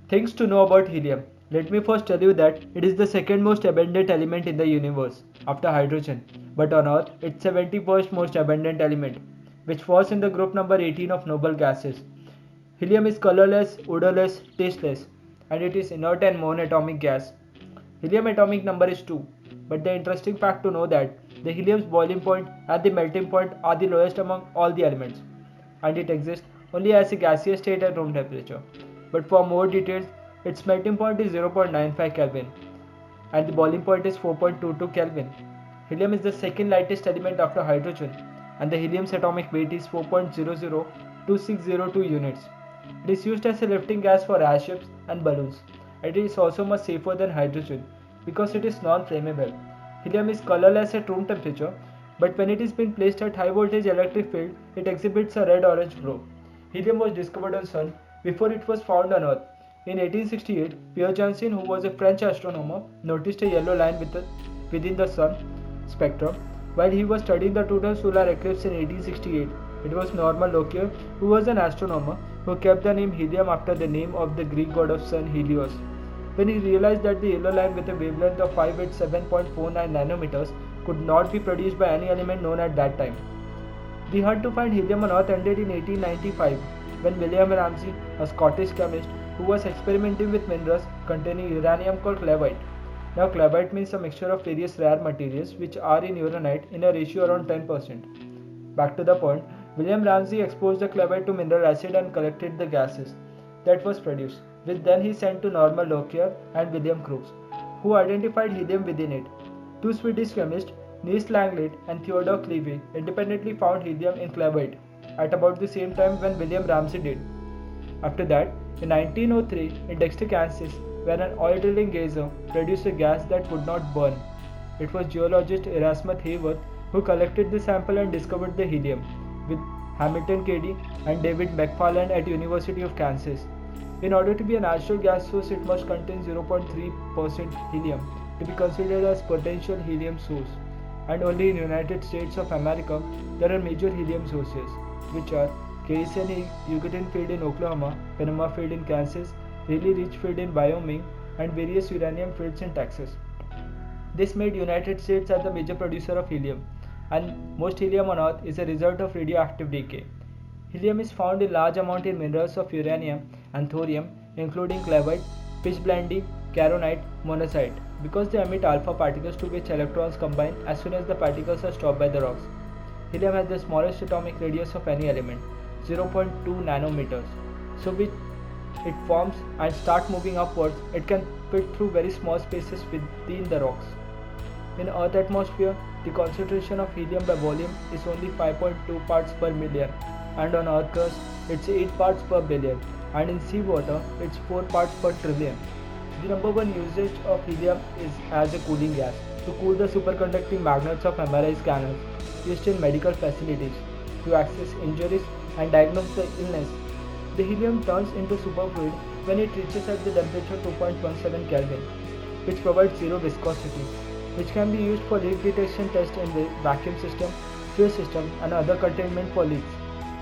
Things to know about helium. Let me first tell you that it is the second most abundant element in the universe after hydrogen, but on Earth it's 71st most abundant element, which falls in the group number 18 of noble gases. Helium is colorless, odorless, tasteless, and it is inert and monatomic gas. Helium atomic number is 2, but the interesting fact to know that the helium's boiling point and the melting point are the lowest among all the elements, and it exists only as a gaseous state at room temperature. But for more details, its melting point is 0.95 Kelvin and the boiling point is 4.22 Kelvin. Helium is the second lightest element after hydrogen and the helium's atomic weight is 4.002602 units. It is used as a lifting gas for airships and balloons. It is also much safer than hydrogen because it is non-flammable. Helium is colorless at room temperature, but when it is being placed at high voltage electric field, it exhibits a red-orange glow. Helium was discovered on Sun before it was found on Earth. In 1868, Pierre Janssen, who was a French astronomer, noticed a yellow line within the Sun spectrum while he was studying the total solar eclipse in 1868. It was Norman Lockyer, who was an astronomer, who kept the name helium after the name of the Greek god of sun Helios. When he realized that the yellow line with a wavelength of 587.49 nanometers could not be produced by any element known at that time. The hunt to find helium on Earth ended in 1895 when William Ramsay, a Scottish chemist who was experimenting with minerals containing uranium called clavite. Now clavite means a mixture of various rare materials which are in uranite in a ratio around 10%. Back to the point, William Ramsay exposed the clavite to mineral acid and collected the gases that was produced, which then he sent to Norman Lockyer and William Crookes, who identified helium within it. Two Swedish chemists, Nils Langlet and Theodor Cleve, independently found helium in clavite at about the same time when William Ramsay did. After that, in 1903, in Dexter, Kansas, where an oil drilling geyser produced a gas that would not burn, it was geologist Erasmus Hayworth who collected the sample and discovered the helium, with Hamilton Cady and David McFarland at University of Kansas. In order to be a natural gas source, it must contain 0.3% helium to be considered as potential helium source. And only in United States of America there are major helium sources, which are KSN Yucatan field in Oklahoma, Panama field in Kansas, Really Rich field in Wyoming, and various uranium fields in Texas. This made United States as the major producer of helium, and most helium on Earth is a result of radioactive decay. Helium is found in large amount in minerals of uranium and thorium, including clavite, pitchblende, caronite, monazite, because they emit alpha particles to which electrons combine as soon as the particles are stopped by the rocks. Helium has the smallest atomic radius of any element, 0.2 nanometers. So which it forms and start moving upwards, it can fit through very small spaces within the rocks. In Earth atmosphere, the concentration of helium by volume is only 5.2 parts per million, and on Earth crust it's 8 parts per billion, and in seawater it's 4 parts per trillion. The number one usage of helium is as a cooling gas to cool the superconducting magnets of MRI scanners used in medical facilities to access injuries and diagnose the illness. The helium turns into superfluid when it reaches at the temperature 2.17 Kelvin, which provides zero viscosity, which can be used for leak detection tests in the vacuum system, fuel system, and other containment for leaks.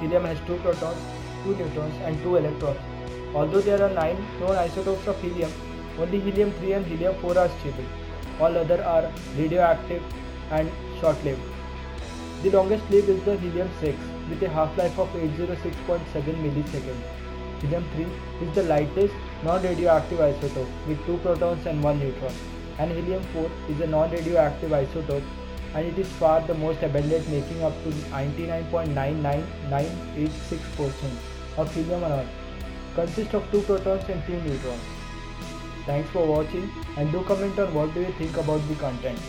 Helium has 2 protons, 2 neutrons, and 2 electrons. Although there are 9 known isotopes of helium, only helium-3 and helium-4 are stable. All other are radioactive and short-lived. The longest lived is the helium-6 with a half-life of 806.7 milliseconds. Helium-3 is the lightest non-radioactive isotope with 2 protons and 1 neutron, and helium-4 is a non-radioactive isotope and it is far the most abundant, making up to 99.99986% of helium on Earth. Consists of 2 protons and 2 neutrons. Thanks for watching and do comment on what do you think about the content.